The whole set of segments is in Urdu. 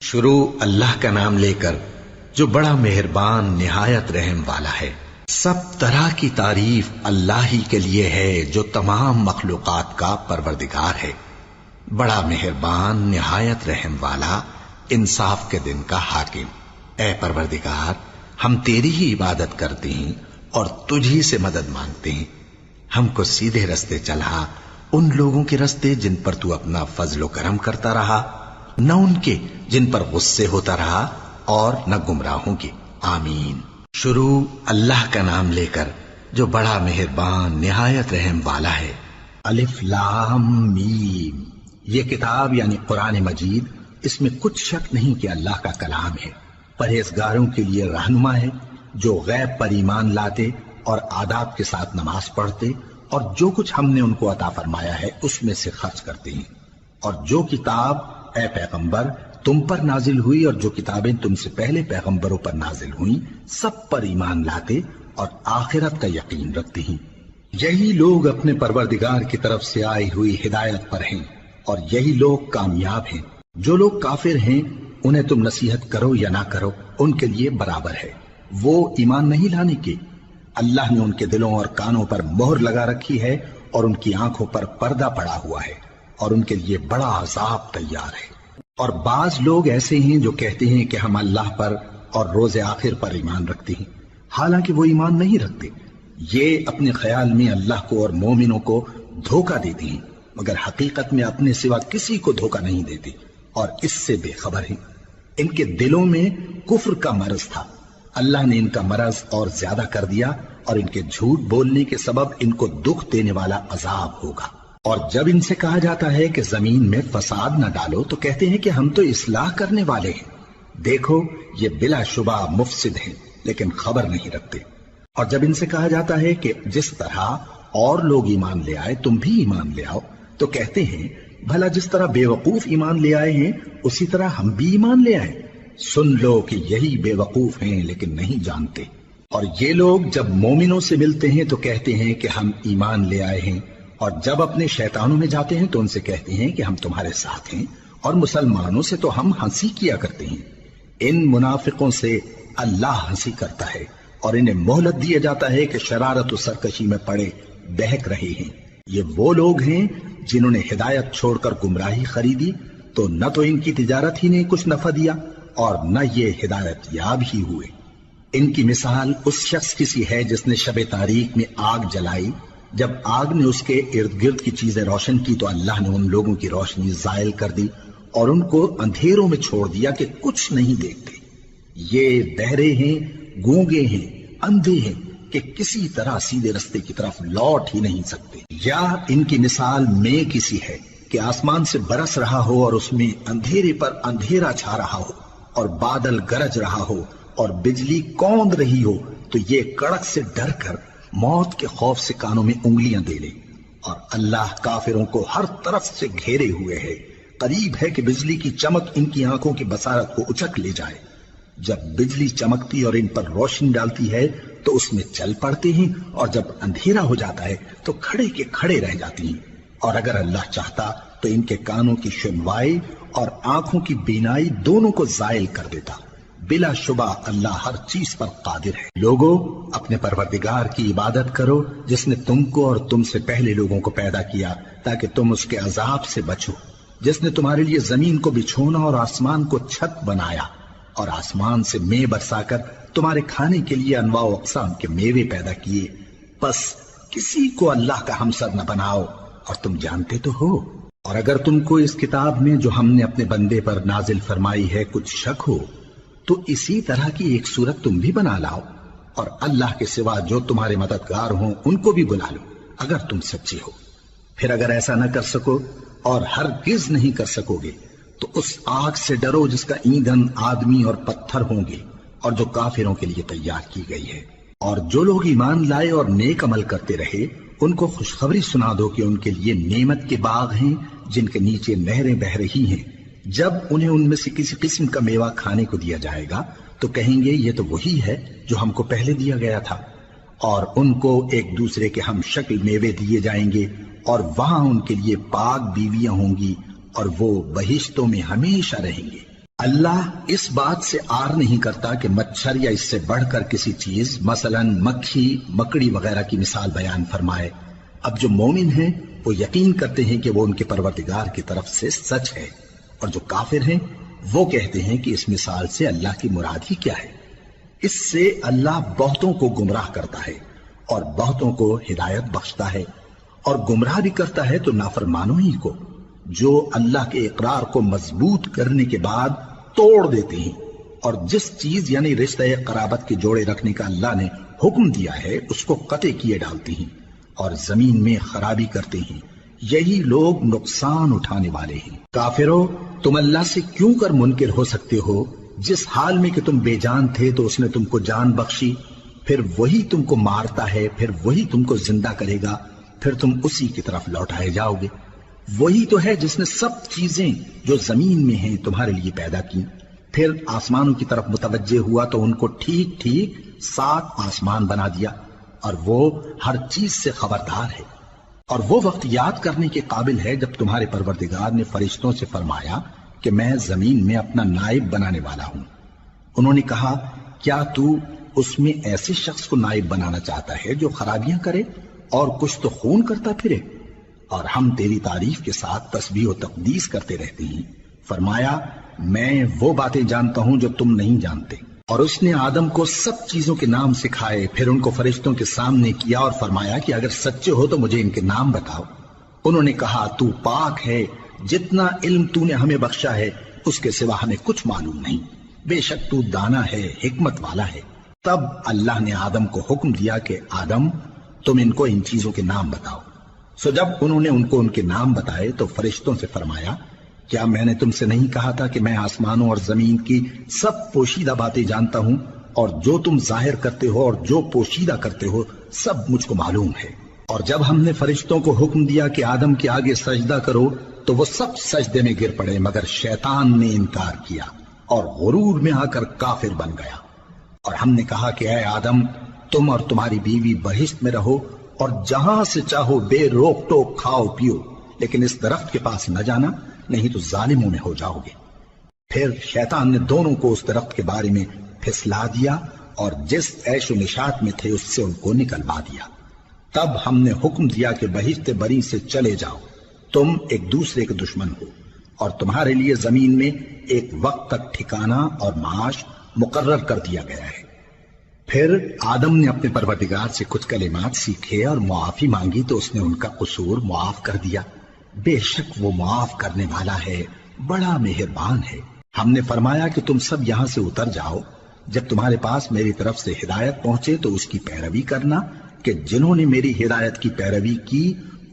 شروع اللہ کا نام لے کر جو بڑا مہربان نہایت رحم والا ہے۔ سب طرح کی تعریف اللہ ہی کے لیے ہے جو تمام مخلوقات کا پروردگار ہے، بڑا مہربان نہایت رحم والا، انصاف کے دن کا حاکم۔ اے پروردگار، ہم تیری ہی عبادت کرتے ہیں اور تجھی سے مدد مانگتے ہیں۔ ہم کو سیدھے رستے چلا، ان لوگوں کے رستے جن پر تو اپنا فضل و کرم کرتا رہا، نہ ان کے جن پر غصے ہوتا رہا، اور نہ گمراہوں کے۔ آمین۔ شروع اللہ کا نام لے کر جو بڑا مہربان نہایت رحم والا ہے۔ الف لام میم۔ یہ کتاب یعنی قرآن مجید، اس میں کچھ شک نہیں کہ اللہ کا کلام ہے، پرہیزگاروں کے لیے رہنما ہے، جو غیب پر ایمان لاتے اور آداب کے ساتھ نماز پڑھتے اور جو کچھ ہم نے ان کو عطا فرمایا ہے اس میں سے خرچ کرتے ہیں، اور جو کتاب اے پیغمبر تم پر نازل ہوئی اور جو کتابیں تم سے پہلے پیغمبروں پر نازل ہوئیں سب پر ایمان لاتے اور آخرت کا یقین رکھتے ہیں۔ یہی لوگ اپنے پروردگار کی طرف سے آئی ہوئی ہدایت پر ہیں اور یہی لوگ کامیاب ہیں۔ جو لوگ کافر ہیں انہیں تم نصیحت کرو یا نہ کرو ان کے لیے برابر ہے، وہ ایمان نہیں لانے کے۔ اللہ نے ان کے دلوں اور کانوں پر مہر لگا رکھی ہے اور ان کی آنکھوں پر پردہ پڑا ہوا ہے، اور ان کے لیے بڑا عذاب تیار ہے۔ اور بعض لوگ ایسے ہیں جو کہتے ہیں کہ ہم اللہ پر اور روز آخر پر ایمان رکھتے ہیں، حالانکہ وہ ایمان نہیں رکھتے۔ یہ اپنے خیال میں اللہ کو اور مومنوں کو دھوکہ دیتے ہیں، مگر حقیقت میں اپنے سوا کسی کو دھوکہ نہیں دیتے اور اس سے بے خبر ہیں۔ ان کے دلوں میں کفر کا مرض تھا، اللہ نے ان کا مرض اور زیادہ کر دیا، اور ان کے جھوٹ بولنے کے سبب ان کو دکھ دینے والا عذاب ہوگا۔ اور جب ان سے کہا جاتا ہے کہ زمین میں فساد نہ ڈالو تو کہتے ہیں کہ ہم تو اصلاح کرنے والے ہیں۔ دیکھو یہ بلا شبہ مفسد ہیں لیکن خبر نہیں رکھتے۔ اور جب ان سے کہا جاتا ہے کہ جس طرح اور لوگ ایمان لے آئے تم بھی ایمان لے آؤ تو کہتے ہیں بھلا جس طرح بے وقوف ایمان لے آئے ہیں اسی طرح ہم بھی ایمان لے آئے۔ سن لو کہ یہی بے وقوف ہیں لیکن نہیں جانتے۔ اور یہ لوگ جب مومنوں سے ملتے ہیں تو کہتے ہیں کہ ہم ایمان لے آئے ہیں، اور جب اپنے شیطانوں میں جاتے ہیں تو ان سے کہتے ہیں کہ ہم تمہارے ساتھ ہیں، اور مسلمانوں سے تو ہم ہنسی کیا کرتے ہیں۔ ان منافقوں سے اللہ ہنسی کرتا ہے اور انہیں مہلت دیا جاتا ہے کہ شرارت و سرکشی میں پڑے بہک رہے ہیں۔ یہ وہ لوگ ہیں جنہوں نے ہدایت چھوڑ کر گمراہی خریدی، تو نہ تو ان کی تجارت ہی نے کچھ نفع دیا اور نہ یہ ہدایت یاب ہی ہوئے۔ ان کی مثال اس شخص کی سی ہے جس نے شب تاریک میں آگ جلائی، جب آگ نے اس کے ارد گرد کی چیزیں روشن کی تو اللہ نے ان لوگوں کی روشنی زائل کر دی اور ان کو اندھیروں میں چھوڑ دیا کہ کچھ نہیں دیکھتے۔ یہ بہرے ہیں، گونگے ہیں، اندھے ہیں کہ کسی طرح سیدھے رستے کی طرف لوٹ ہی نہیں سکتے۔ یا ان کی مثال میں کسی ہے کہ آسمان سے برس رہا ہو اور اس میں اندھیرے پر اندھیرا چھا رہا ہو اور بادل گرج رہا ہو اور بجلی کوند رہی ہو، تو یہ کڑک سے ڈر کر موت کے خوف سے کانوں میں انگلیاں دے لے۔ اور اللہ کافروں کو ہر طرف سے گھیرے ہوئے ہے، قریب ہے کہ بجلی کی چمک ان کی آنکھوں کی بصارت کو اچک لے جائے۔ جب بجلی چمکتی اور ان پر روشنی ڈالتی ہے تو اس میں چل پڑتے ہیں، اور جب اندھیرا ہو جاتا ہے تو کھڑے کے کھڑے رہ جاتی ہیں۔ اور اگر اللہ چاہتا تو ان کے کانوں کی سنوائی اور آنکھوں کی بینائی دونوں کو زائل کر دیتا۔ بلا شبہ اللہ ہر چیز پر قادر ہے۔ لوگوں، اپنے پروردگار کی عبادت کرو جس نے تم کو اور تم سے پہلے لوگوں کو پیدا کیا تاکہ تم اس کے عذاب سے بچو، جس نے تمہارے لیے زمین کو بچھونا اور آسمان کو چھت بنایا، اور آسمان سے مے برسا کر تمہارے کھانے کے لیے انواع و اقسام کے میوے پیدا کیے۔ بس کسی کو اللہ کا ہمسر نہ بناؤ، اور تم جانتے تو ہو۔ اور اگر تم کو اس کتاب میں جو ہم نے اپنے بندے پر نازل فرمائی ہے کچھ شک ہو تو اسی طرح کی ایک صورت تم بھی بنا لاؤ، اور اللہ کے سوا جو تمہارے مددگار ہوں ان کو بھی بلا لو اگر تم سچے ہو۔ پھر اگر ایسا نہ کر سکو اور ہرگز نہیں کر سکو گے تو اس آگ سے ڈرو جس کا ایندھن آدمی اور پتھر ہوں گے اور جو کافروں کے لیے تیار کی گئی ہے۔ اور جو لوگ ایمان لائے اور نیک عمل کرتے رہے ان کو خوشخبری سنا دو کہ ان کے لیے نعمت کے باغ ہیں جن کے نیچے نہریں بہہ رہی ہیں۔ جب انہیں ان میں سے کسی قسم کا میوہ کھانے کو دیا جائے گا تو کہیں گے یہ تو وہی ہے جو ہم کو پہلے دیا گیا تھا، اور ان کو ایک دوسرے کے ہم شکل میوے دیے جائیں گے، اور وہاں ان کے لیے پاک بیویاں ہوں گی اور وہ بہشتوں میں ہمیشہ رہیں گے۔ اللہ اس بات سے آر نہیں کرتا کہ مچھر یا اس سے بڑھ کر کسی چیز مثلا مکھی مکڑی وغیرہ کی مثال بیان فرمائے۔ اب جو مومن ہیں وہ یقین کرتے ہیں کہ وہ ان کے پروردگار کی طرف سے سچ ہے، اور جو کافر ہیں وہ کہتے ہیں کہ اس مثال سے اللہ کی مراد ہی کیا ہے۔ اس سے اللہ بہتوں کو گمراہ کرتا ہے اور بہتوں کو ہدایت بخشتا ہے، اور گمراہ بھی کرتا ہے تو نافرمانوں ہی کو، جو اللہ کے اقرار کو مضبوط کرنے کے بعد توڑ دیتے ہیں، اور جس چیز یعنی رشتہ قرابت کے جوڑے رکھنے کا اللہ نے حکم دیا ہے اس کو قطع کیے ڈالتے ہیں اور زمین میں خرابی کرتے ہیں۔ یہی لوگ نقصان اٹھانے والے ہیں۔ کافرو، تم اللہ سے کیوں کر منکر ہو سکتے ہو؟ جس حال میں کہ تم بے جان تھے تو اس نے تم کو جان بخشی، پھر وہی تم کو مارتا ہے، پھر وہی تم کو زندہ کرے گا، پھر تم اسی کی طرف لوٹائے جاؤ گے۔ وہی تو ہے جس نے سب چیزیں جو زمین میں ہیں تمہارے لیے پیدا کی، پھر آسمانوں کی طرف متوجہ ہوا تو ان کو ٹھیک ٹھیک 7 آسمان بنا دیا، اور وہ ہر چیز سے خبردار ہے۔ اور وہ وقت یاد کرنے کے قابل ہے جب تمہارے پروردگار نے فرشتوں سے فرمایا کہ میں زمین میں اپنا نائب بنانے والا ہوں۔ انہوں نے کہا، کیا تو اس میں ایسے شخص کو نائب بنانا چاہتا ہے جو خرابیاں کرے اور کچھ تو خون کرتا پھرے؟ اور ہم تیری تعریف کے ساتھ تسبیح و تقدیس کرتے رہتے ہیں۔ فرمایا، میں وہ باتیں جانتا ہوں جو تم نہیں جانتے۔ اور اس نے آدم کو سب چیزوں کے نام سکھائے، پھر ان کو فرشتوں کے سامنے کیا اور فرمایا کہ اگر سچے ہو تو مجھے ان کے نام بتاؤ۔ انہوں نے کہا، تو پاک ہے، جتنا علم تو نے ہمیں بخشا ہے اس کے سوا ہمیں کچھ معلوم نہیں، بے شک تو دانا ہے، حکمت والا ہے۔ تب اللہ نے آدم کو حکم دیا کہ آدم، تم ان کو ان چیزوں کے نام بتاؤ۔ سو جب انہوں نے ان کو ان کے نام بتائے تو فرشتوں سے فرمایا، کیا میں نے تم سے نہیں کہا تھا کہ میں آسمانوں اور زمین کی سب پوشیدہ باتیں جانتا ہوں، اور جو تم ظاہر کرتے ہو اور جو پوشیدہ کرتے ہو سب مجھ کو معلوم ہے۔ اور جب ہم نے فرشتوں کو حکم دیا کہ آدم کے آگے سجدہ کرو تو وہ سب سجدے میں گر پڑے مگر شیطان نے انکار کیا اور غرور میں آ کر کافر بن گیا۔ اور ہم نے کہا کہ اے آدم، تم اور تمہاری بیوی بہشت میں رہو اور جہاں سے چاہو بے روک ٹوک کھاؤ پیو، لیکن اس درخت کے پاس نہ جانا، نہیں تو ظالموں میں ہو جاؤ گے۔ پھر شیطان نے دونوں کو اس درخت کے بارے میں پھسلا دیا اور جس عیش و نشاط میں تھے اس سے ان کو نکلوا دیا۔ تب ہم نے حکم دیا کہ بہشت بری سے چلے جاؤ، تم ایک دوسرے کے دشمن ہو، اور تمہارے لیے زمین میں ایک وقت تک ٹھکانہ اور معاش مقرر کر دیا گیا ہے۔ پھر آدم نے اپنے پروردگار سے کچھ کلمات سیکھے اور معافی مانگی تو اس نے ان کا قصور معاف کر دیا۔ بے شک وہ معاف کرنے والا ہے، بڑا مہربان ہے۔ ہم نے فرمایا کہ تم سب یہاں سے اتر جاؤ، جب تمہارے پاس میری طرف سے ہدایت پہنچے تو اس کی پیروی کرنا، کہ جنہوں نے میری ہدایت کی پیروی کی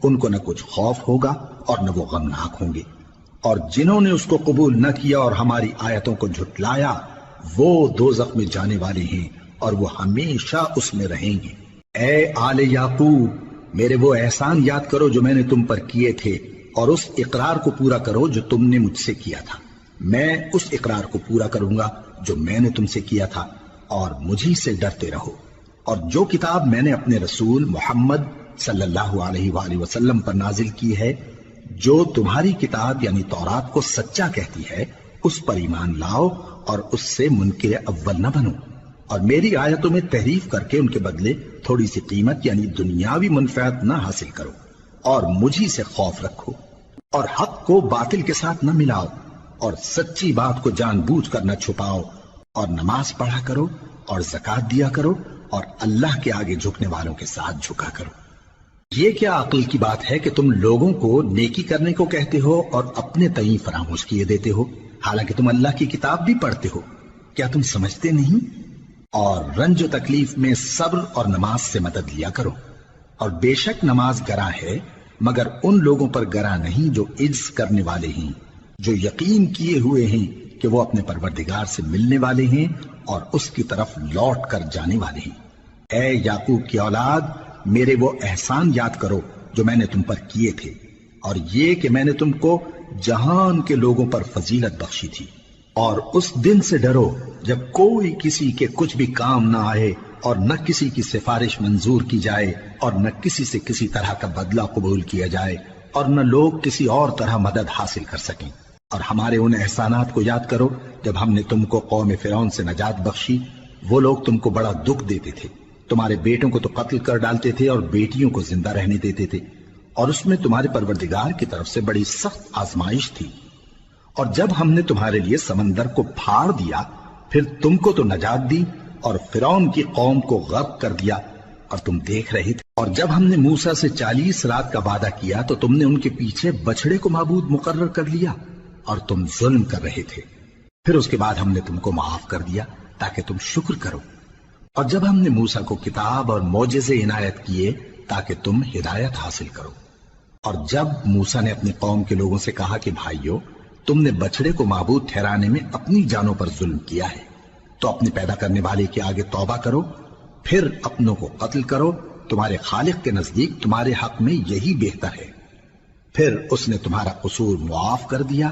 ان کو نہ کچھ خوف ہوگا اور نہ وہ غمناک ہوں گے، اور جنہوں نے اس کو قبول نہ کیا اور ہماری آیتوں کو جھٹلایا وہ دوزخ میں جانے والے ہیں اور وہ ہمیشہ اس میں رہیں گے۔ اے آل یعقوب، میرے وہ احسان یاد کرو جو میں نے تم پر کیے تھے، اور اس اقرار کو پورا کرو جو تم نے مجھ سے کیا تھا۔ میں اس اقرار کو پورا کروں گا جو میں نے تم سے کیا تھا، اور مجھی سے ڈرتے رہو۔ اور جو کتاب میں نے اپنے رسول محمد صلی اللہ علیہ وآلہ وسلم پر نازل کی ہے، جو تمہاری کتاب یعنی تورات کو سچا کہتی ہے، اس پر ایمان لاؤ اور اس سے منکر اول نہ بنو، اور میری آیتوں میں تحریف کر کے ان کے بدلے تھوڑی سی قیمت یعنی دنیاوی منفعت نہ حاصل کرو، اور مجھی سے خوف رکھو، اور حق کو باطل کے ساتھ نہ ملاؤ، اور سچی بات کو جان بوجھ کر نہ چھپاؤ، اور نماز پڑھا کرو اور زکوٰۃ دیا کرو، اور اللہ کے آگے جھکنے والوں کے ساتھ جھکا کرو۔ یہ کیا عقل کی بات ہے کہ تم لوگوں کو نیکی کرنے کو کہتے ہو اور اپنے تئیں فراموش کیے دیتے ہو، حالانکہ تم اللہ کی کتاب بھی پڑھتے ہو؟ کیا تم سمجھتے نہیں؟ اور رنج و تکلیف میں صبر اور نماز سے مدد لیا کرو، اور بے شک نماز گراں ہے مگر ان لوگوں پر گراں نہیں جو عجز کرنے والے ہیں، جو یقین کیے ہوئے ہیں کہ وہ اپنے پروردگار سے ملنے والے ہیں اور اس کی طرف لوٹ کر جانے والے ہیں۔ اے یعقوب کی اولاد، میرے وہ احسان یاد کرو جو میں نے تم پر کیے تھے، اور یہ کہ میں نے تم کو جہان کے لوگوں پر فضیلت بخشی تھی۔ اور اس دن سے ڈرو جب کوئی کسی کے کچھ بھی کام نہ آئے، اور نہ کسی کی سفارش منظور کی جائے، اور نہ کسی سے کسی طرح کا بدلہ قبول کیا جائے، اور نہ لوگ کسی اور طرح مدد حاصل کر سکیں۔ اور ہمارے ان احسانات کو یاد کرو جب ہم نے تم کو قوم فرعون سے نجات بخشی۔ وہ لوگ تم کو بڑا دکھ دیتے تھے، تمہارے بیٹوں کو تو قتل کر ڈالتے تھے اور بیٹیوں کو زندہ رہنے دیتے تھے، اور اس میں تمہارے پروردگار کی طرف سے بڑی سخت آزمائش تھی۔ اور جب ہم نے تمہارے لیے سمندر کو پھاڑ دیا، پھر تم کو تو نجات دی اور فرعون کی قوم کو غرق کر دیا، اور تم دیکھ رہے تھے۔ اور جب ہم نے موسیٰ سے 40 رات کا وعدہ کیا تو تم نے ان کے پیچھے بچڑے کو معبود مقرر کر لیا اور تم ظلم کر رہے تھے۔ پھر اس کے بعد ہم نے تم کو معاف کر دیا تاکہ تم شکر کرو۔ اور جب ہم نے موسیٰ کو کتاب اور معجزے عنایت کیے تاکہ تم ہدایت حاصل کرو۔ اور جب موسیٰ نے اپنی قوم کے لوگوں سے کہا کہ بھائیو، تم نے بچڑے کو معبود ٹھہرانے میں اپنی جانوں پر ظلم کیا ہے، تو اپنے پیدا کرنے والے کے آگے توبہ کرو، پھر اپنوں کو قتل کرو، تمہارے خالق کے نزدیک تمہارے حق میں یہی بہتر ہے۔ پھر اس نے تمہارا قصور معاف کر دیا،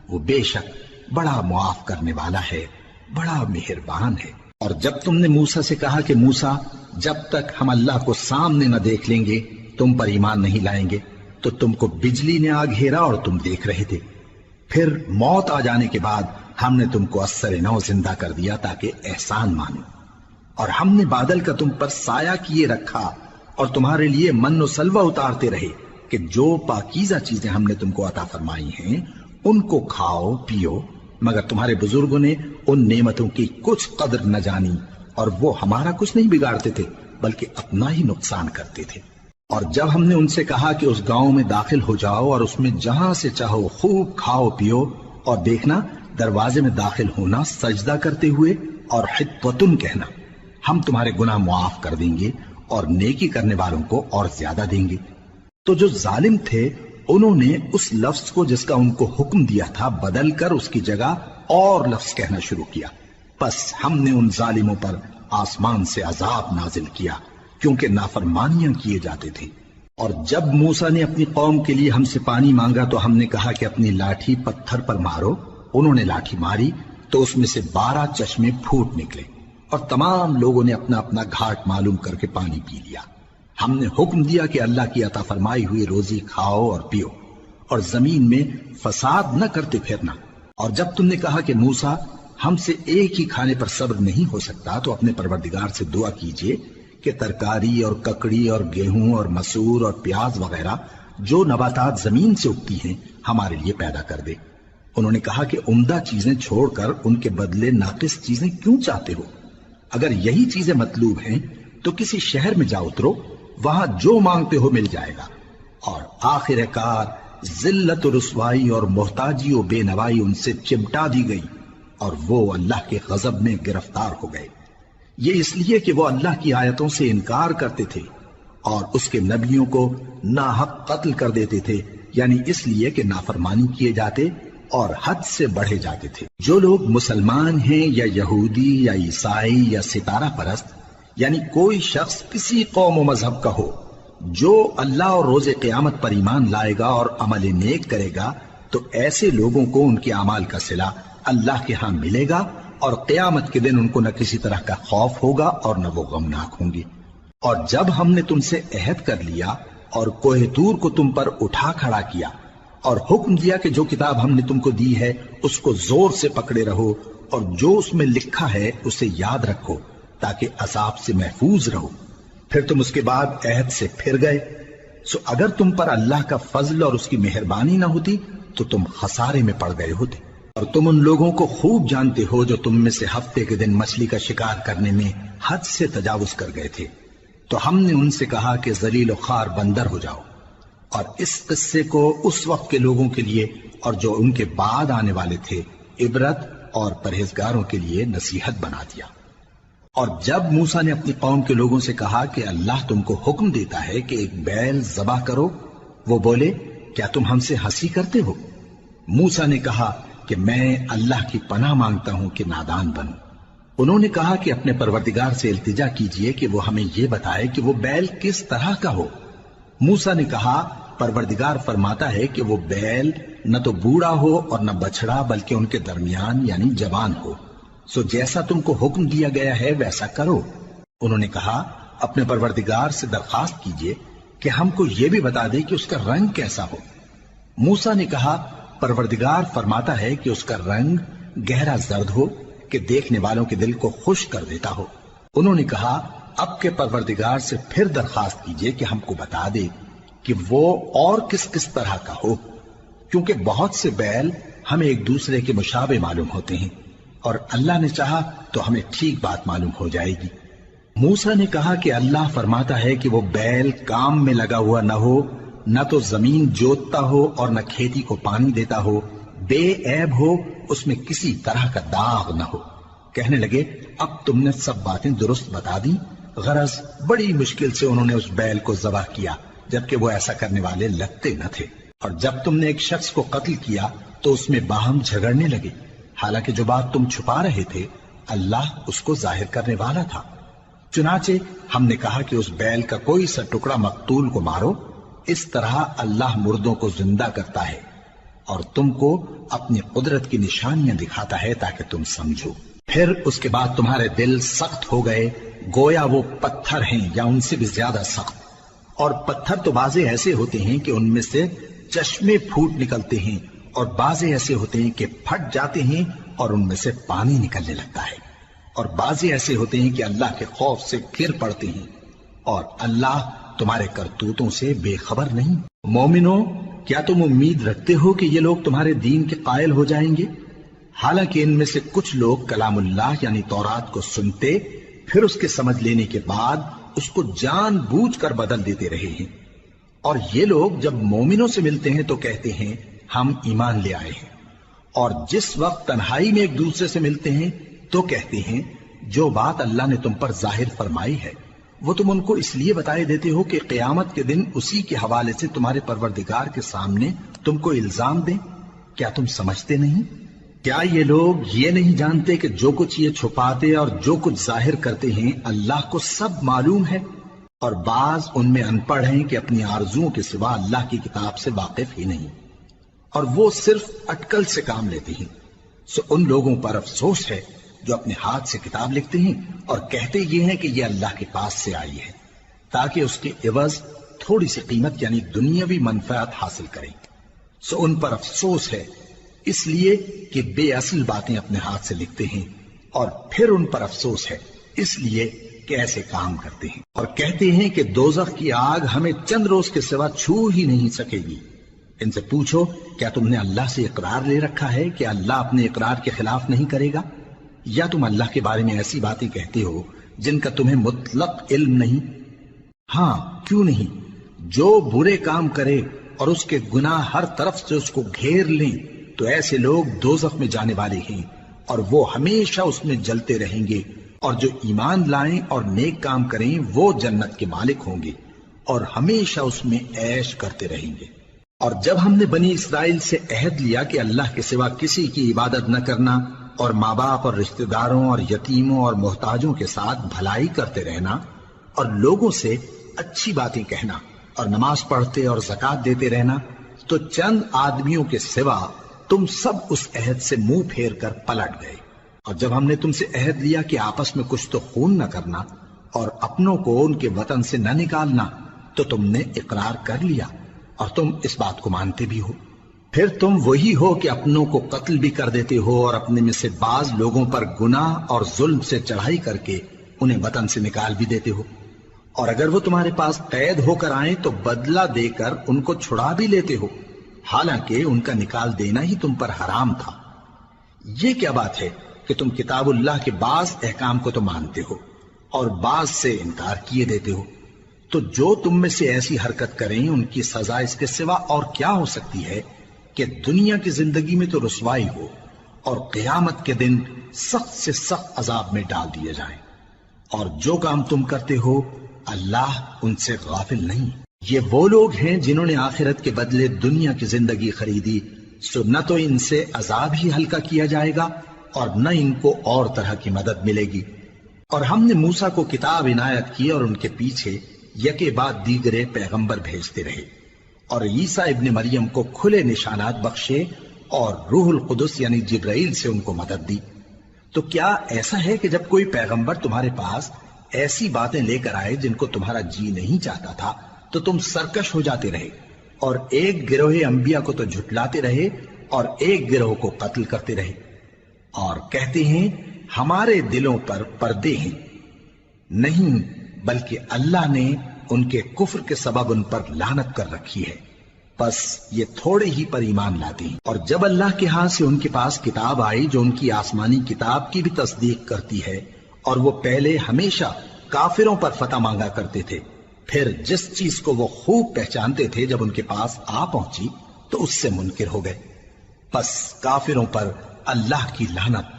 وہ بے شک بڑا معاف کرنے والا ہے، بڑا مہربان ہے۔ اور جب تم نے موسیٰ سے کہا کہ موسیٰ، جب تک ہم اللہ کو سامنے نہ دیکھ لیں گے تم پر ایمان نہیں لائیں گے، تو تم کو بجلی نے آ گھیرا اور تم دیکھ رہے تھے۔ پھر موت آ جانے کے بعد ہم نے تم کو اثر نو زندہ کر دیا تاکہ احسان مانو۔ اور ہم نے بادل کا تم پر سایہ کیے رکھا اور تمہارے لیے من و سلوہ اتارتے رہے کہ جو پاکیزہ چیزیں ہم نے تم کو عطا فرمائی ہیں ان کو کھاؤ پیو، مگر تمہارے بزرگوں نے ان نعمتوں کی کچھ قدر نہ جانی، اور وہ ہمارا کچھ نہیں بگاڑتے تھے بلکہ اپنا ہی نقصان کرتے تھے۔ اور جب ہم نے ان سے کہا کہ اس گاؤں میں داخل ہو جاؤ اور اس میں جہاں سے چاہو خوب کھاؤ پیو، اور دیکھنا دروازے میں داخل ہونا سجدہ کرتے ہوئے اور حطوۃ کہنا، ہم تمہارے گناہ معاف کر دیں گے اور نیکی کرنے والوں کو اور زیادہ دیں گے۔ تو جو ظالم تھے انہوں نے اس لفظ کو جس کا ان کو حکم دیا تھا بدل کر اس کی جگہ اور لفظ کہنا شروع کیا، پس ہم نے ان ظالموں پر آسمان سے عذاب نازل کیا کیونکہ نافرمانیاں کیے جاتے تھے۔ اور جب موسیٰ نے اپنی قوم کے لیے ہم سے پانی مانگا تو ہم نے کہا کہ اپنی لاٹھی پتھر پر مارو۔ انہوں نے لاٹھی ماری تو اس میں سے 12 چشمے پھوٹ نکلے، اور تمام لوگوں نے اپنا اپنا گھاٹ معلوم کر کے پانی پی لیا۔ ہم نے حکم دیا کہ اللہ کی عطا فرمائی ہوئی روزی کھاؤ اور پیو، اور زمین میں فساد نہ کرتے پھرنا۔ اور جب تم نے کہا کہ موسیٰ، ہم سے ایک ہی کھانے پر صبر نہیں ہو سکتا، تو اپنے پروردگار سے دعا کیجئے کہ ترکاری اور ککڑی اور گیہوں اور مسور اور پیاز وغیرہ جو نباتات زمین سے اگتی ہیں ہمارے لیے پیدا کر دے۔ انہوں نے کہا کہ عمدہ چیزیں چھوڑ کر ان کے بدلے ناقص چیزیں کیوں چاہتے ہو؟ اگر یہی چیزیں مطلوب ہیں تو کسی شہر میں جا اترو، وہاں جو مانگتے ہو مل جائے گا۔ اور آخر کار ذلت و رسوائی اور محتاجی و بے نوائی ان سے چمٹا دی گئی، اور وہ اللہ کے غضب میں گرفتار ہو گئے۔ یہ اس لیے کہ وہ اللہ کی آیتوں سے انکار کرتے تھے اور اس کے نبیوں کو ناحق قتل کر دیتے تھے، یعنی اس لیے کہ نافرمانی کیے جاتے اور حد سے بڑھے جاتے تھے۔ جو لوگ مسلمان ہیں یا یہودی یا عیسائی یا ستارہ پرست، یعنی کوئی شخص کسی قوم و مذہب کا ہو، جو اللہ اور روز قیامت پر ایمان لائے گا اور عمل نیک کرے گا، تو ایسے لوگوں کو ان کے اعمال کا صلہ اللہ کے ہاں ملے گا، اور قیامت کے دن ان کو نہ کسی طرح کا خوف ہوگا اور نہ وہ غمناک ہوں گے۔ اور جب ہم نے تم سے عہد کر لیا اور کوہ طور کو تم پر اٹھا کھڑا کیا اور حکم دیا کہ جو کتاب ہم نے تم کو دی ہے اس کو زور سے پکڑے رہو، اور جو اس میں لکھا ہے اسے یاد رکھو تاکہ عذاب سے محفوظ رہو، پھر تم اس کے بعد عہد سے پھر گئے، سو اگر تم پر اللہ کا فضل اور اس کی مہربانی نہ ہوتی تو تم خسارے میں پڑ گئے ہوتے۔ اور تم ان لوگوں کو خوب جانتے ہو جو تم میں سے ہفتے کے دن مچھلی کا شکار کرنے میں حد سے تجاوز کر گئے تھے، تو ہم نے ان سے کہا کہ ذلیل و خوار بندر ہو جاؤ، اور اس قصے کو اس وقت کے لوگوں کے لیے اور جو ان کے بعد آنے والے تھے عبرت اور پرہیزگاروں کے لیے نصیحت بنا دیا۔ اور جب موسیٰ نے اپنی قوم کے لوگوں سے کہا کہ اللہ تم کو حکم دیتا ہے کہ ایک بیل ذبح کرو، وہ بولے کیا تم ہم سے ہنسی کرتے ہو؟ موسیٰ نے کہا کہ میں اللہ کی پناہ مانگتا ہوں کہ نادان بنوں۔ انہوں نے کہا کہ اپنے پروردگار سے التجا کیجئے کہ وہ ہمیں یہ بتائے کہ وہ بیل کس طرح کا ہو۔ موسیٰ نے کہا پروردگار فرماتا ہے کہ وہ بیل نہ تو بوڑھا ہو اور نہ بچڑا بلکہ ان کے درمیان یعنی جوان ہو، سو جیسا تم کو حکم دیا گیا ہے ویسا کرو۔ انہوں نے کہا اپنے پروردگار سے درخواست کیجئے کہ ہم کو یہ بھی بتا دے کہ اس کا رنگ کیسا ہو۔ موسیٰ نے کہا پروردگار فرماتا ہے کہ اس کا رنگ گہرا زرد ہو کہ دیکھنے والوں کے دل کو خوش کر دیتا ہو۔ انہوں نے کہا اب کے پروردگار سے پھر درخواست کیجئے کہ ہم کو بتا دے کہ وہ اور کس کس طرح کا ہو، کیونکہ بہت سے بیل ہمیں ایک دوسرے کے مشابہ معلوم ہوتے ہیں، اور اللہ نے چاہا تو ہمیں ٹھیک بات معلوم ہو جائے گی۔ موسیٰ نے کہا کہ اللہ فرماتا ہے کہ وہ بیل کام میں لگا ہوا نہ ہو، نہ تو زمین جوتتا ہو اور نہ کھیتی کو پانی دیتا ہو، بے عیب ہو، اس میں کسی طرح کا داغ نہ ہو۔ کہنے لگے اب تم نے سب باتیں درست بتا دی۔ غرض بڑی مشکل سے انہوں نے اس بیل کو ذبح کیا، جبکہ وہ ایسا کرنے والے لگتے نہ تھے۔ اور جب تم نے ایک شخص کو قتل کیا تو اس میں باہم جھگڑنے لگے، حالانکہ جو بات تم چھپا رہے تھے اللہ اس کو ظاہر کرنے والا تھا۔ چنانچہ ہم نے کہا کہ اس بیل کا کوئی سا ٹکڑا مقتول کو مارو، اس طرح اللہ مردوں کو زندہ کرتا ہے اور تم کو اپنی قدرت کی نشانیاں دکھاتا ہے تاکہ تم سمجھو۔ پھر اس کے بعد تمہارے دل سخت ہو گئے گویا وہ پتھر ہیں یا ان سے بھی زیادہ سخت، اور پتھر تو بعضے ایسے ہوتے ہیں کہ ان میں سے چشمے پھوٹ نکلتے ہیں، اور بعضے ایسے ہوتے ہیں کہ پھٹ جاتے ہیں اور ان میں سے پانی نکلنے لگتا ہے، اور بعضے ایسے ہوتے ہیں کہ اللہ کے خوف سے گر پڑتے ہیں، اور اللہ تمہارے کرتوتوں سے بے خبر نہیں۔ مومنو، کیا تم امید رکھتے ہو کہ یہ لوگ تمہارے دین کے قائل ہو جائیں گے؟ حالانکہ ان میں سے کچھ لوگ کلام اللہ یعنی تورات کو سنتے پھر اس کے سمجھ لینے کے بعد اس کو جان بوجھ کر بدل دیتے رہے ہیں، اور یہ لوگ جب مومنوں سے ملتے ہیں تو کہتے ہیں ہم ایمان لے آئے ہیں، اور جس وقت تنہائی میں ایک دوسرے سے ملتے ہیں تو کہتے ہیں جو بات اللہ نے تم پر ظاہر فرمائی ہے وہ تم ان کو اس لیے بتائے دیتے ہو کہ قیامت کے دن اسی کے حوالے سے تمہارے پروردگار کے سامنے تم کو الزام دیں۔ کیا تم سمجھتے نہیں؟ کیا یہ لوگ یہ نہیں جانتے کہ جو کچھ یہ چھپاتے اور جو کچھ ظاہر کرتے ہیں اللہ کو سب معلوم ہے؟ اور بعض ان میں ان پڑھ ہیں کہ اپنی آرزوؤں کے سوا اللہ کی کتاب سے واقف ہی نہیں، اور وہ صرف اٹکل سے کام لیتے ہیں۔ سو ان لوگوں پر افسوس ہے جو اپنے ہاتھ سے کتاب لکھتے ہیں اور کہتے یہ ہیں کہ یہ اللہ کے پاس سے آئی ہے تاکہ اس کے عوض تھوڑی سی قیمت یعنی دنیاوی منفعت حاصل کریں۔ سو ان پر افسوس ہے اس لیے کہ بے اصل باتیں اپنے ہاتھ سے لکھتے ہیں، اور پھر ان پر افسوس ہے اس لیے کہ ایسے کام کرتے ہیں، اور کہتے ہیں کہ دوزخ کی آگ ہمیں چند روز کے سوا چھو ہی نہیں سکے گی۔ ان سے پوچھو کیا تم نے اللہ سے اقرار لے رکھا ہے کہ اللہ اپنے اقرار کے خلاف نہیں کرے گا، یا تم اللہ کے بارے میں ایسی باتیں کہتے ہو جن کا تمہیں مطلق علم نہیں؟ ہاں کیوں نہیں، جو برے کام کرے اور اس کے گناہ ہر طرف سے اس کو گھیر لیں تو ایسے لوگ دوزخ میں جانے والے ہیں اور وہ ہمیشہ اس میں جلتے رہیں گے، اور جو ایمان لائیں اور نیک کام کریں وہ جنت کے مالک ہوں گے اور ہمیشہ اس میں عیش کرتے رہیں گے۔ اور جب ہم نے بنی اسرائیل سے عہد لیا کہ اللہ کے سوا کسی کی عبادت نہ کرنا اور ماں باپ اور رشتہ داروں اور یتیموں اور محتاجوں کے ساتھ بھلائی کرتے رہنا اور لوگوں سے اچھی باتیں کہنا اور نماز پڑھتے اور زکوٰۃ دیتے رہنا، تو چند آدمیوں کے سوا تم سب اس عہد سے منہ پھیر کر پلٹ گئے۔ اور جب ہم نے تم سے عہد لیا کہ آپس میں کچھ تو خون نہ کرنا اور اپنوں کو ان کے وطن سے نہ نکالنا، تو تم نے اقرار کر لیا اور تم اس بات کو مانتے بھی ہو۔ پھر تم وہی ہو کہ اپنوں کو قتل بھی کر دیتے ہو اور اپنے میں سے بعض لوگوں پر گناہ اور ظلم سے چڑھائی کر کے انہیں وطن سے نکال بھی دیتے ہو، اور اگر وہ تمہارے پاس قید ہو کر آئیں تو بدلہ دے کر ان کو چھڑا بھی لیتے ہو، حالانکہ ان کا نکال دینا ہی تم پر حرام تھا۔ یہ کیا بات ہے کہ تم کتاب اللہ کے بعض احکام کو تو مانتے ہو اور بعض سے انکار کیے دیتے ہو؟ تو جو تم میں سے ایسی حرکت کریں ان کی سزا اس کے سوا اور کیا ہو سکتی ہے کہ دنیا کی زندگی میں تو رسوائی ہو اور قیامت کے دن سخت سے سخت عذاب میں ڈال دیے جائیں۔ اور جو کام تم کرتے ہو اللہ ان سے غافل نہیں۔ یہ وہ لوگ ہیں جنہوں نے آخرت کے بدلے دنیا کی زندگی خریدی، سو نہ تو ان سے عذاب ہی ہلکا کیا جائے گا اور نہ ان کو اور طرح کی مدد ملے گی۔ اور ہم نے موسیٰ کو کتاب عنایت کی اور ان کے پیچھے یکے بعد دیگرے پیغمبر بھیجتے رہے، اور عیسیٰ ابن مریم کو کھلے نشانات بخشے اور روح القدس یعنی جبرائیل سے ان کو مدد دی۔ تو کیا ایسا ہے کہ جب کوئی پیغمبر تمہارے پاس ایسی باتیں لے کر آئے جن کو تمہارا جی نہیں چاہتا تھا تو تم سرکش ہو جاتے رہے اور ایک گروہ انبیاء کو تو جھٹلاتے رہے اور ایک گروہ کو قتل کرتے رہے، اور کہتے ہیں ہمارے دلوں پر پردے ہیں، نہیں بلکہ اللہ نے ان کے کفر کے سبب ان پر لعنت کر رکھی ہے، پس یہ تھوڑے ہی پر ایمان لاتے ہیں۔ اور جب اللہ کے ہاں سے ان کے پاس کتاب آئی جو ان کی آسمانی کتاب کی بھی تصدیق کرتی ہے، اور وہ پہلے ہمیشہ کافروں پر فتح مانگا کرتے تھے، پھر جس چیز کو وہ خوب پہچانتے تھے جب ان کے پاس آ پہنچی تو اس سے منکر ہو گئے، پس کافروں پر اللہ کی لعنت۔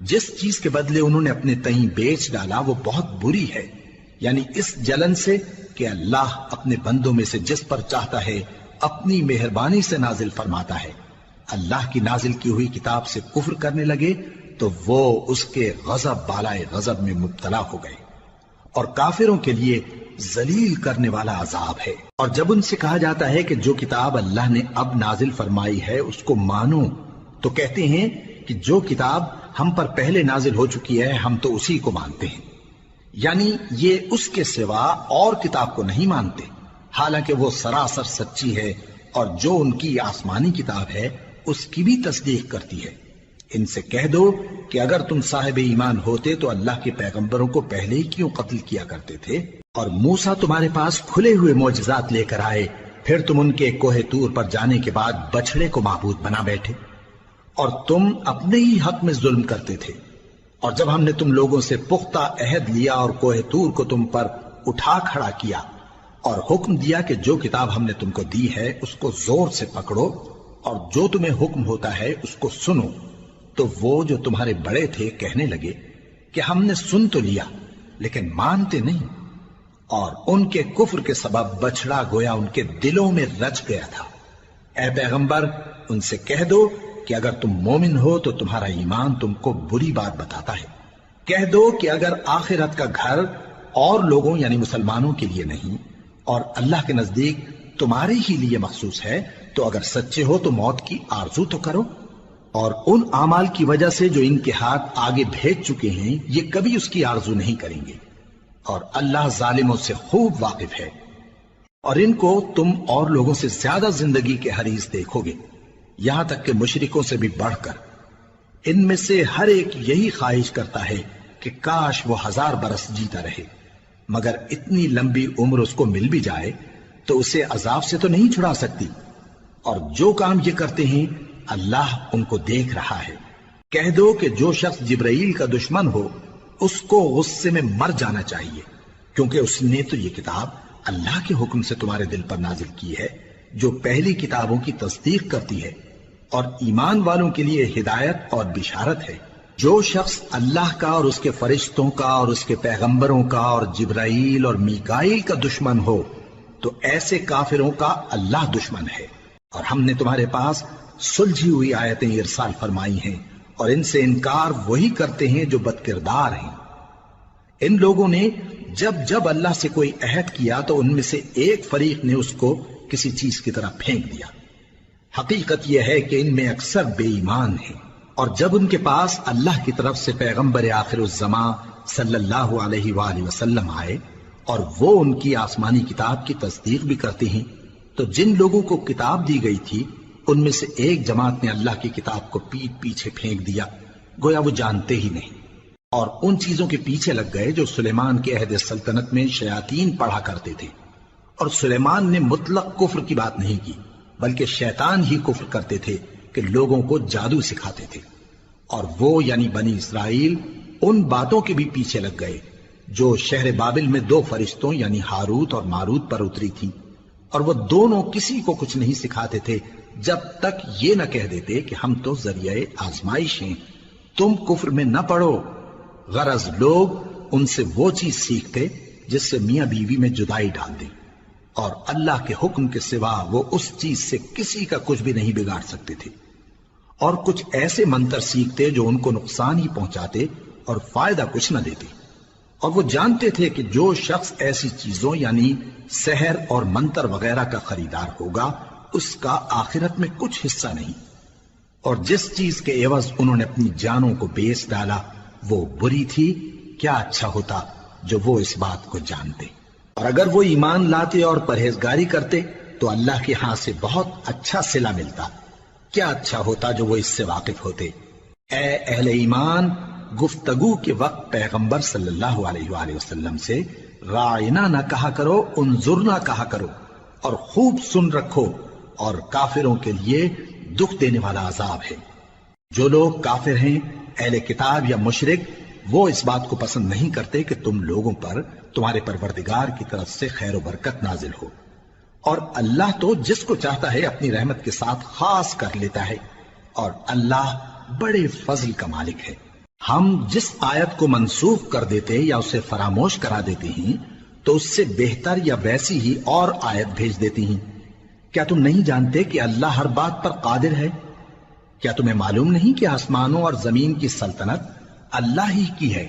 جس چیز کے بدلے انہوں نے اپنے تئیں بیچ ڈالا وہ بہت بری ہے، یعنی اس جلن سے کہ اللہ اپنے بندوں میں سے جس پر چاہتا ہے اپنی مہربانی سے نازل فرماتا ہے۔ اللہ کی نازل کی ہوئی کتاب سے کفر کرنے لگے تو وہ اس کے غضب بالائے غضب میں مبتلا ہو گئے، اور کافروں کے لیے ذلیل کرنے والا عذاب ہے۔ اور جب ان سے کہا جاتا ہے کہ جو کتاب اللہ نے اب نازل فرمائی ہے اس کو مانو، تو کہتے ہیں کہ جو کتاب ہم پر پہلے نازل ہو چکی ہے ہم تو اسی کو مانتے ہیں، یعنی یہ اس کے سوا اور کتاب کو نہیں مانتے، حالانکہ وہ سراسر سچی ہے، اور جو ان کی آسمانی کتاب ہے اس کی بھی تصدیق کرتی ہے۔ ان سے کہہ دو کہ اگر تم صاحب ایمان ہوتے تو اللہ کے پیغمبروں کو پہلے ہی کیوں قتل کیا کرتے تھے؟ اور موسیٰ تمہارے پاس کھلے ہوئے معجزات لے کر آئے، پھر تم ان کے کوہ طور پر جانے کے بعد بچڑے کو معبود بنا بیٹھے، اور تم اپنے ہی حق میں ظلم کرتے تھے۔ اور جب ہم نے تم لوگوں سے پختہ عہد لیا اور کوہ طور کو تم پر اٹھا کھڑا کیا، اور حکم دیا کہ جو کتاب ہم نے تم کو دی ہے اس کو زور سے پکڑو، اور جو تمہیں حکم ہوتا ہے اس کو سنو، تو وہ جو تمہارے بڑے تھے کہنے لگے کہ ہم نے سن تو لیا لیکن مانتے نہیں، اور ان کے کفر کے سبب بچڑا گویا ان کے دلوں میں رچ گیا تھا۔ اے پیغمبر ان سے کہہ دو کہ اگر تم مومن ہو تو تمہارا ایمان تم کو بری بات بتاتا ہے۔ کہہ دو کہ اگر آخرت کا گھر اور لوگوں یعنی مسلمانوں کے لیے نہیں اور اللہ کے نزدیک تمہارے ہی لیے مخصوص ہے تو اگر سچے ہو تو موت کی آرزو تو کرو، اور ان اعمال کی وجہ سے جو ان کے ہاتھ آگے بھیج چکے ہیں یہ کبھی اس کی آرزو نہیں کریں گے، اور اللہ ظالموں سے خوب واقف ہے۔ اور ان کو تم اور لوگوں سے زیادہ زندگی کے حریص دیکھو گے، یہاں تک کہ مشرکوں سے بھی بڑھ کر۔ ان میں سے ہر ایک یہی خواہش کرتا ہے کہ کاش وہ 1000 برس جیتا رہے، مگر اتنی لمبی عمر اس کو مل بھی جائے تو اسے عذاب سے تو نہیں چھڑا سکتی، اور جو کام یہ کرتے ہیں اللہ ان کو دیکھ رہا ہے۔ کہہ دو کہ جو شخص جبرائیل کا دشمن ہو اس کو غصے میں مر جانا چاہیے، کیونکہ اس نے تو یہ کتاب اللہ کے حکم سے تمہارے دل پر نازل کی ہے جو پہلی کتابوں کی تصدیق کرتی ہے، اور ایمان والوں کے لیے ہدایت اور بشارت ہے۔ جو شخص اللہ کا اور اس کے فرشتوں کا اور اس کے پیغمبروں کا اور جبرائیل اور میکائیل کا دشمن ہو تو ایسے کافروں کا اللہ دشمن ہے۔ اور ہم نے تمہارے پاس سلجھی ہوئی آیتیں ارسال فرمائی ہیں، اور ان سے انکار وہی کرتے ہیں جو بد کردار ہیں۔ ان لوگوں نے جب جب اللہ سے کوئی عہد کیا تو ان میں سے ایک فریق نے اس کو کسی چیز کی طرح پھینک دیا۔ حقیقت یہ ہے کہ ان میں اکثر بے ایمان ہیں، اور جب ان کے پاس اللہ کی طرف سے پیغمبر آخر الزماں صلی اللہ علیہ وآلہ وسلم آئے اور وہ ان کی آسمانی کتاب کی تصدیق بھی کرتے ہیں، تو جن لوگوں کو کتاب دی گئی تھی ان میں سے ایک جماعت نے اللہ کی کتاب کو پیٹ پیچھے پھینک دیا، گویا وہ جانتے ہی نہیں، اور ان چیزوں کے پیچھے لگ گئے جو سلیمان کے عہد سلطنت میں شیاطین پڑھا کرتے تھے۔ اور سلیمان نے مطلق کفر کی بات نہیں کی، بلکہ شیطان ہی کفر کرتے تھے کہ لوگوں کو جادو سکھاتے تھے، اور وہ یعنی بنی اسرائیل ان باتوں کے بھی پیچھے لگ گئے جو شہر بابل میں 2 فرشتوں یعنی ہاروت اور ماروت پر اتری تھی، اور وہ دونوں کسی کو کچھ نہیں سکھاتے تھے جب تک یہ نہ کہہ دیتے کہ ہم تو ذریعہ آزمائش ہیں، تم کفر میں نہ پڑو۔ غرض لوگ ان سے وہ چیز سیکھتے جس سے میاں بیوی میں جدائی ڈال دیں، اور اللہ کے حکم کے سوا وہ اس چیز سے کسی کا کچھ بھی نہیں بگاڑ سکتے تھے، اور کچھ ایسے منتر سیکھتے جو ان کو نقصان ہی پہنچاتے اور فائدہ کچھ نہ دیتے، اور وہ جانتے تھے کہ جو شخص ایسی چیزوں یعنی سحر اور منتر وغیرہ کا خریدار ہوگا اس کا آخرت میں کچھ حصہ نہیں، اور جس چیز کے عوض انہوں نے اپنی جانوں کو بیچ ڈالا وہ بری تھی، کیا اچھا ہوتا جو وہ اس بات کو جانتے۔ اور اگر وہ ایمان لاتے اور پرہیزگاری کرتے تو اللہ کے ہاں سے بہت اچھا صلہ ملتا، کیا اچھا ہوتا جو وہ اس سے واقف ہوتے۔ اے اہل ایمان، گفتگو کے وقت پیغمبر صلی اللہ علیہ وآلہ وسلم سے رائنا نہ کہا کرو، انظرنا کہا کرو، اور خوب سن رکھو، اور کافروں کے لیے دکھ دینے والا عذاب ہے۔ جو لوگ کافر ہیں، اہل کتاب یا مشرک، وہ اس بات کو پسند نہیں کرتے کہ تم لوگوں پر تمہارے پروردگار کی طرف سے خیر و برکت نازل ہو، اور اللہ تو جس کو چاہتا ہے اپنی رحمت کے ساتھ خاص کر لیتا ہے، اور اللہ بڑے فضل کا مالک ہے۔ ہم جس آیت کو منسوخ کر دیتے یا اسے فراموش کرا دیتے ہیں تو اس سے بہتر یا ویسی ہی اور آیت بھیج دیتی ہیں۔ کیا تم نہیں جانتے کہ اللہ ہر بات پر قادر ہے؟ کیا تمہیں معلوم نہیں کہ آسمانوں اور زمین کی سلطنت اللہ ہی کی ہے،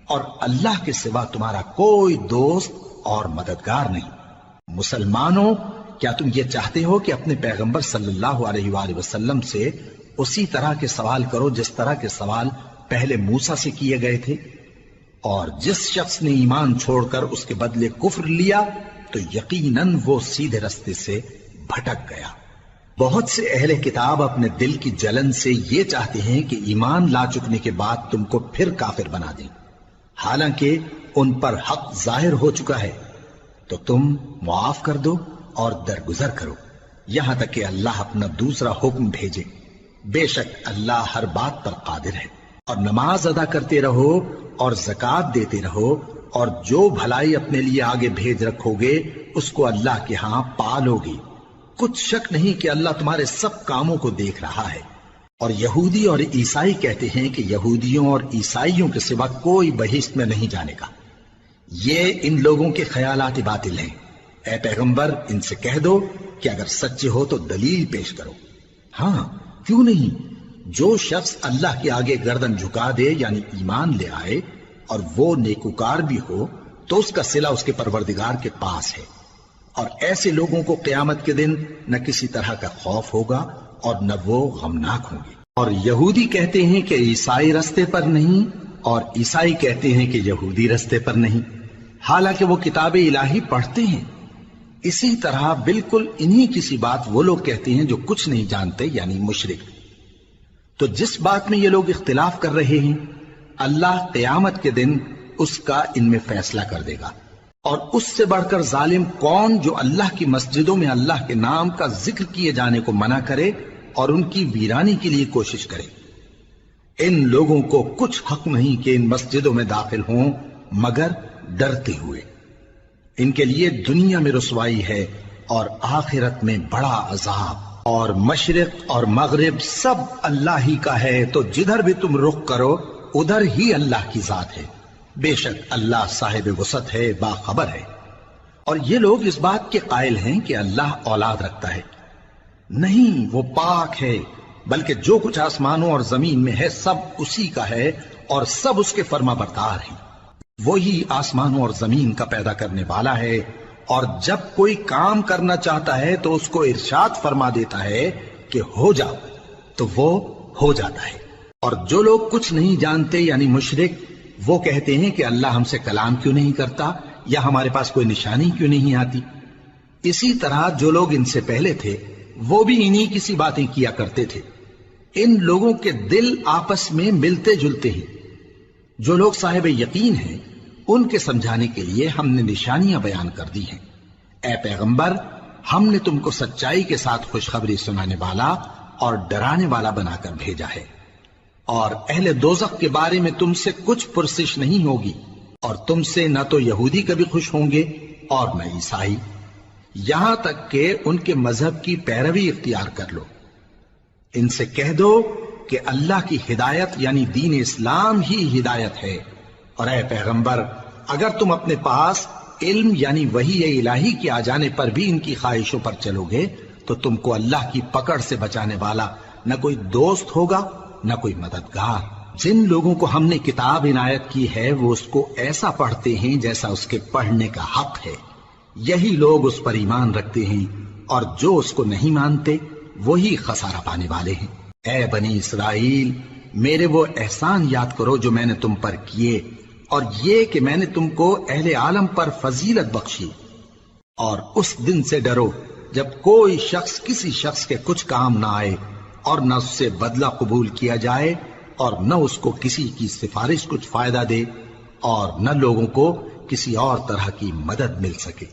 اور اللہ کے سوا تمہارا کوئی دوست اور مددگار نہیں؟ مسلمانوں، کیا تم یہ چاہتے ہو کہ اپنے پیغمبر صلی اللہ علیہ وآلہ وسلم سے اسی طرح کے سوال کرو جس طرح کے سوال پہلے موسیٰ سے کیے گئے تھے؟ اور جس شخص نے ایمان چھوڑ کر اس کے بدلے کفر لیا تو یقیناً وہ سیدھے رستے سے بھٹک گیا۔ بہت سے اہل کتاب اپنے دل کی جلن سے یہ چاہتے ہیں کہ ایمان لا چکنے کے بعد تم کو پھر کافر بنا دیں، حالانکہ ان پر حق ظاہر ہو چکا ہے۔ تو تم معاف کر دو اور درگزر کرو یہاں تک کہ اللہ اپنا دوسرا حکم بھیجے۔ بے شک اللہ ہر بات پر قادر ہے۔ اور نماز ادا کرتے رہو اور زکوٰۃ دیتے رہو، اور جو بھلائی اپنے لیے آگے بھیج رکھو گے اس کو اللہ کے ہاں پالو گے۔ کچھ شک نہیں کہ اللہ تمہارے سب کاموں کو دیکھ رہا ہے۔ اور یہودی اور عیسائی کہتے ہیں کہ یہودیوں اور عیسائیوں کے سوا کوئی بہشت میں نہیں جانے کا۔ یہ ان لوگوں کے خیالات باطل ہیں۔ اے پیغمبر، ان سے کہہ دو کہ اگر سچے ہو تو دلیل پیش کرو۔ ہاں، کیوں نہیں؟ جو شخص اللہ کے آگے گردن جھکا دے یعنی ایمان لے آئے اور وہ نیکوکار بھی ہو تو اس کا صلہ اس کے پروردگار کے پاس ہے، اور ایسے لوگوں کو قیامت کے دن نہ کسی طرح کا خوف ہوگا اور نہ وہ غمناک ہوں گے۔ اور یہودی کہتے ہیں کہ عیسائی رستے پر نہیں، اور عیسائی کہتے ہیں کہ یہودی رستے پر نہیں، حالانکہ وہ کتاب الہی پڑھتے ہیں۔ اسی طرح بالکل انہی کسی بات وہ لوگ کہتے ہیں جو کچھ نہیں جانتے یعنی مشرک۔ تو جس بات میں یہ لوگ اختلاف کر رہے ہیں اللہ قیامت کے دن اس کا ان میں فیصلہ کر دے گا۔ اور اس سے بڑھ کر ظالم کون جو اللہ کی مسجدوں میں اللہ کے نام کا ذکر کیے جانے کو منع کرے اور ان کی ویرانی کے لیے کوشش کرے۔ ان لوگوں کو کچھ حق نہیں کہ ان مسجدوں میں داخل ہوں مگر ڈرتے ہوئے۔ ان کے لیے دنیا میں رسوائی ہے اور آخرت میں بڑا عذاب۔ اور مشرق اور مغرب سب اللہ ہی کا ہے، تو جدھر بھی تم رخ کرو ادھر ہی اللہ کی ذات ہے۔ بے شک اللہ صاحب وسعت ہے، باخبر ہے۔ اور یہ لوگ اس بات کے قائل ہیں کہ اللہ اولاد رکھتا ہے۔ نہیں، وہ پاک ہے، بلکہ جو کچھ آسمانوں اور زمین میں ہے سب اسی کا ہے، اور سب اس کے فرما بردار ہیں۔ وہی آسمانوں اور زمین کا پیدا کرنے والا ہے، اور جب کوئی کام کرنا چاہتا ہے تو اس کو ارشاد فرما دیتا ہے کہ ہو جاؤ، تو وہ ہو جاتا ہے۔ اور جو لوگ کچھ نہیں جانتے یعنی مشرک، وہ کہتے ہیں کہ اللہ ہم سے کلام کیوں نہیں کرتا، یا ہمارے پاس کوئی نشانی کیوں نہیں آتی۔ اسی طرح جو لوگ ان سے پہلے تھے وہ بھی انہی کسی باتیں کیا کرتے تھے۔ ان لوگوں کے دل آپس میں ملتے جلتے ہیں۔ جو لوگ صاحب یقین ہیں ان کے سمجھانے کے لیے ہم نے نشانیاں بیان کر دی ہیں۔ اے پیغمبر، ہم نے تم کو سچائی کے ساتھ خوشخبری سنانے والا اور ڈرانے والا بنا کر بھیجا ہے۔ اور اہل دوزخ کے بارے میں تم سے کچھ پرسش نہیں ہوگی، اور تم سے نہ تو یہودی کبھی خوش ہوں گے اور نہ عیسائی، یہاں تک کہ ان کے مذہب کی پیروی اختیار کر لو۔ ان سے کہہ دو کہ اللہ کی ہدایت یعنی دین اسلام ہی ہدایت ہے۔ اور اے پیغمبر، اگر تم اپنے پاس علم یعنی وحی الہی کے آ جانے پر بھی ان کی خواہشوں پر چلو گے تو تم کو اللہ کی پکڑ سے بچانے والا نہ کوئی دوست ہوگا نہ کوئی مددگار۔ جن لوگوں کو ہم نے کتاب عنایت کی ہے وہ اس کو ایسا پڑھتے ہیں جیسا اس کے پڑھنے کا حق ہے، یہی لوگ اس پر ایمان رکھتے ہیں، اور جو اس کو نہیں مانتے وہی خسارہ پانے والے ہیں۔ اے بنی اسرائیل، میرے وہ احسان یاد کرو جو میں نے تم پر کیے، اور یہ کہ میں نے تم کو اہل عالم پر فضیلت بخشی۔ اور اس دن سے ڈرو جب کوئی شخص کسی شخص کے کچھ کام نہ آئے، اور نہ اس سے بدلہ قبول کیا جائے اور نہ اس کو کسی کی سفارش کچھ فائدہ دے اور نہ لوگوں کو کسی اور طرح کی مدد مل سکے۔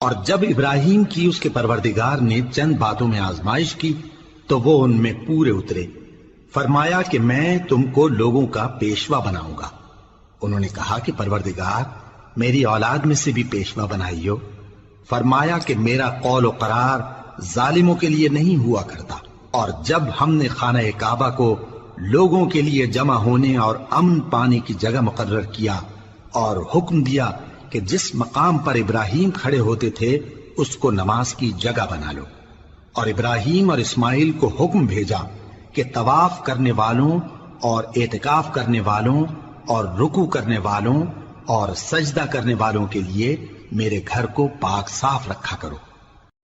اور جب ابراہیم کی اس کے پروردگار نے چند باتوں میں آزمائش کی تو وہ ان میں پورے اترے۔ فرمایا کہ میں تم کو لوگوں کا پیشوا بناؤں گا۔ انہوں نے کہا کہ پروردگار میری اولاد میں سے بھی پیشوا بنائیو۔ فرمایا کہ میرا قول و قرار ظالموں کے لیے نہیں ہوا کرتا۔ اور جب ہم نے خانہ کعبہ کو لوگوں کے لیے جمع ہونے اور امن پانے کی جگہ مقرر کیا اور حکم دیا کہ جس مقام پر ابراہیم کھڑے ہوتے تھے اس کو نماز کی جگہ بنا لو، اور ابراہیم اور اسماعیل کو حکم بھیجا کہ طواف کرنے والوں اور اعتکاف کرنے والوں اور رکوع کرنے والوں اور سجدہ کرنے والوں کے لیے میرے گھر کو پاک صاف رکھا کرو۔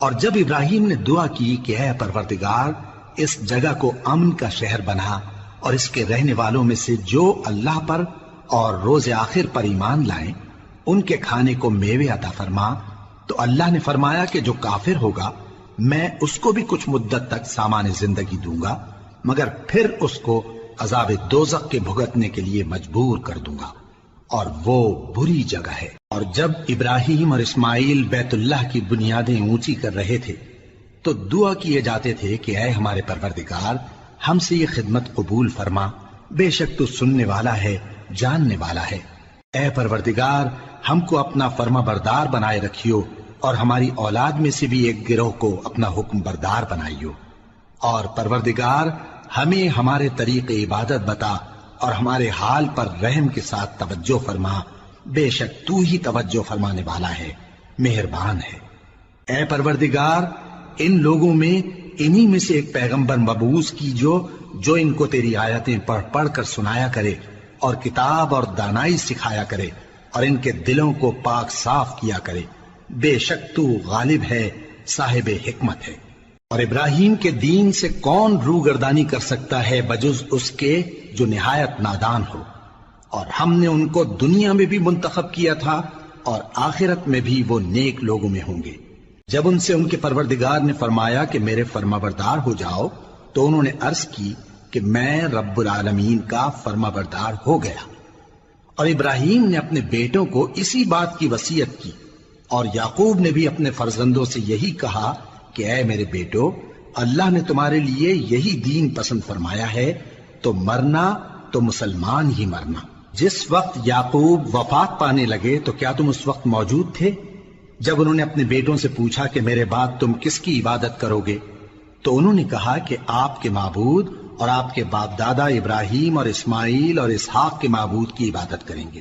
اور جب ابراہیم نے دعا کی کہ اے پروردگار اس جگہ کو امن کا شہر بنا اور اس کے رہنے والوں میں سے جو اللہ پر اور روز آخر پر ایمان لائیں ان کے کھانے کو میوے عطا فرما، تو اللہ نے فرمایا کہ جو کافر ہوگا میں اس کو بھی کچھ مدت تک سامان زندگی دوں گا، مگر پھر اس کو عذاب دوزخ کے بھگتنے کے لیے مجبور کر دوں گا، اور وہ بری جگہ ہے۔ اور جب ابراہیم اور اسماعیل بیت اللہ کی بنیادیں اونچی کر رہے تھے تو دعا کیے جاتے تھے کہ اے ہمارے پروردگار ہم سے یہ خدمت قبول فرما، بے شک تو سننے والا ہے، جاننے والا ہے۔ اے پروردگار ہم کو اپنا فرما بردار بنائے رکھیو اور ہماری اولاد میں سے بھی ایک گروہ کو اپنا حکم بردار بنائیو، اور پروردگار ہمیں ہمارے طریق عبادت بتا اور ہمارے حال پر رحم کے ساتھ توجہ فرما، بے شک تو ہی توجہ فرمانے والا ہے، مہربان ہے۔ اے پروردگار ان لوگوں میں انہی میں سے ایک پیغمبر مبعوث کی جو ان کو تیری آیتیں پڑھ پڑھ کر سنایا کرے اور کتاب اور دانائی سکھایا کرے اور ان کے دلوں کو پاک صاف کیا کرے، بے شک تو غالب ہے، صاحب حکمت ہے۔ اور ابراہیم کے دین سے کون روگردانی کر سکتا ہے بجز اس کے جو نہایت نادان ہو، اور ہم نے ان کو دنیا میں بھی منتخب کیا تھا اور آخرت میں بھی وہ نیک لوگوں میں ہوں گے۔ جب ان سے ان کے پروردگار نے فرمایا کہ میرے فرما بردار ہو جاؤ تو انہوں نے عرض کی کہ میں رب العالمین کا فرما بردار ہو گیا۔ اور ابراہیم نے اپنے بیٹوں کو اسی بات کی وصیت کی، اور یعقوب نے بھی اپنے فرزندوں سے یہی کہا کہ اے میرے بیٹو، اللہ نے تمہارے لیے یہی دین پسند فرمایا ہے، تو مرنا تو مسلمان ہی مرنا۔ جس وقت یعقوب وفات پانے لگے تو کیا تم اس وقت موجود تھے جب انہوں نے اپنے بیٹوں سے پوچھا کہ میرے بعد تم کس کی عبادت کرو گے؟ تو انہوں نے کہا کہ آپ کے معبود اور آپ کے باپ دادا ابراہیم اور اسماعیل اور اسحاق کے معبود کی عبادت کریں گے،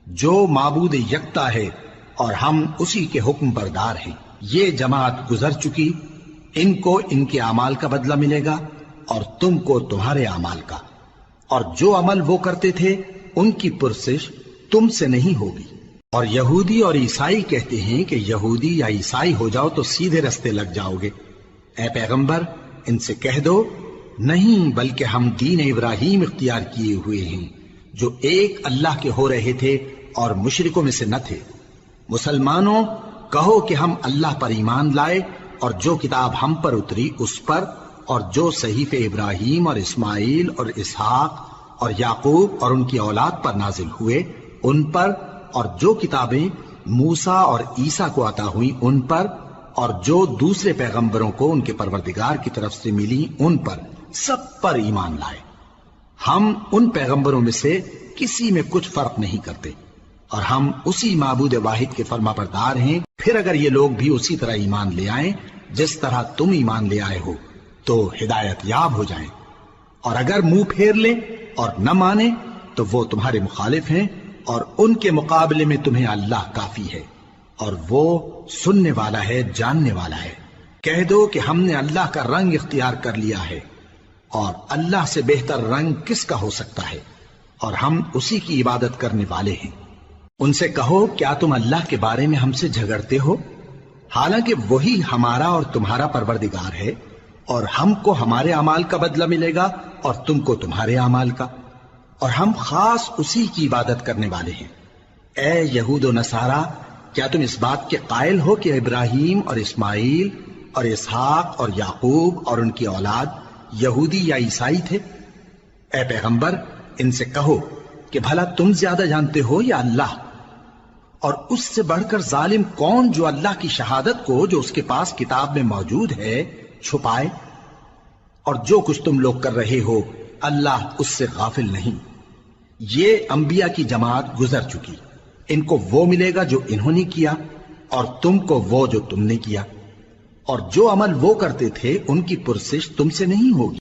جو معبود یکتا ہے اور ہم اسی کے حکم بردار ہیں۔ یہ جماعت گزر چکی، ان کو ان کے اعمال کا بدلہ ملے گا اور تم کو تمہارے اعمال کا، اور جو عمل وہ کرتے تھے ان کی پرسش تم سے نہیں ہوگی۔ اور یہودی اور عیسائی کہتے ہیں کہ یہودی یا عیسائی ہو جاؤ تو سیدھے رستے لگ جاؤ گے۔ اے پیغمبر ان سے کہہ دو نہیں، بلکہ ہم دین ابراہیم اختیار کیے ہوئے ہیں جو ایک اللہ کے ہو رہے تھے اور مشرکوں میں سے نہ تھے۔ مسلمانوں کہو کہ ہم اللہ پر ایمان لائے اور جو کتاب ہم پر اتری اس پر، اور جو صحیفے ابراہیم اور اسماعیل اور اسحاق اور یعقوب اور ان کی اولاد پر نازل ہوئے ان پر، اور جو کتابیں موسیٰ اور عیسیٰ کو عطا ہوئیں ان پر، اور جو دوسرے پیغمبروں کو ان کے پروردگار کی طرف سے ملی ان پر، سب پر ایمان لائے۔ ہم ان پیغمبروں میں سے کسی میں کچھ فرق نہیں کرتے، اور ہم اسی معبود واحد کے فرما بردار ہیں۔ پھر اگر یہ لوگ بھی اسی طرح ایمان لے آئیں جس طرح تم ایمان لے آئے ہو تو ہدایت یاب ہو جائیں، اور اگر منہ پھیر لیں اور نہ مانیں تو وہ تمہارے مخالف ہیں، اور ان کے مقابلے میں تمہیں اللہ کافی ہے، اور وہ سننے والا ہے، جاننے والا ہے۔ کہہ دو کہ ہم نے اللہ کا رنگ اختیار کر لیا ہے، اور اللہ سے بہتر رنگ کس کا ہو سکتا ہے، اور ہم اسی کی عبادت کرنے والے ہیں۔ ان سے کہو کیا تم اللہ کے بارے میں ہم سے جھگڑتے ہو، حالانکہ وہی ہمارا اور تمہارا پروردگار ہے، اور ہم کو ہمارے اعمال کا بدلہ ملے گا اور تم کو تمہارے اعمال کا، اور ہم خاص اسی کی عبادت کرنے والے ہیں۔ اے یہود و نصارا، کیا تم اس بات کے قائل ہو کہ ابراہیم اور اسماعیل اور اسحاق اور یعقوب اور ان کی اولاد یہودی یا عیسائی تھے؟ اے پیغمبر ان سے کہو کہ بھلا تم زیادہ جانتے ہو یا اللہ؟ اور اس سے بڑھ کر ظالم کون جو اللہ کی شہادت کو جو اس کے پاس کتاب میں موجود ہے چھپائے؟ اور جو کچھ تم لوگ کر رہے ہو اللہ اس سے غافل نہیں۔ یہ انبیاء کی جماعت گزر چکی، ان کو وہ ملے گا جو انہوں نے کیا، اور تم کو وہ جو تم نے کیا، اور جو عمل وہ کرتے تھے ان کی پرسش تم سے نہیں ہوگی۔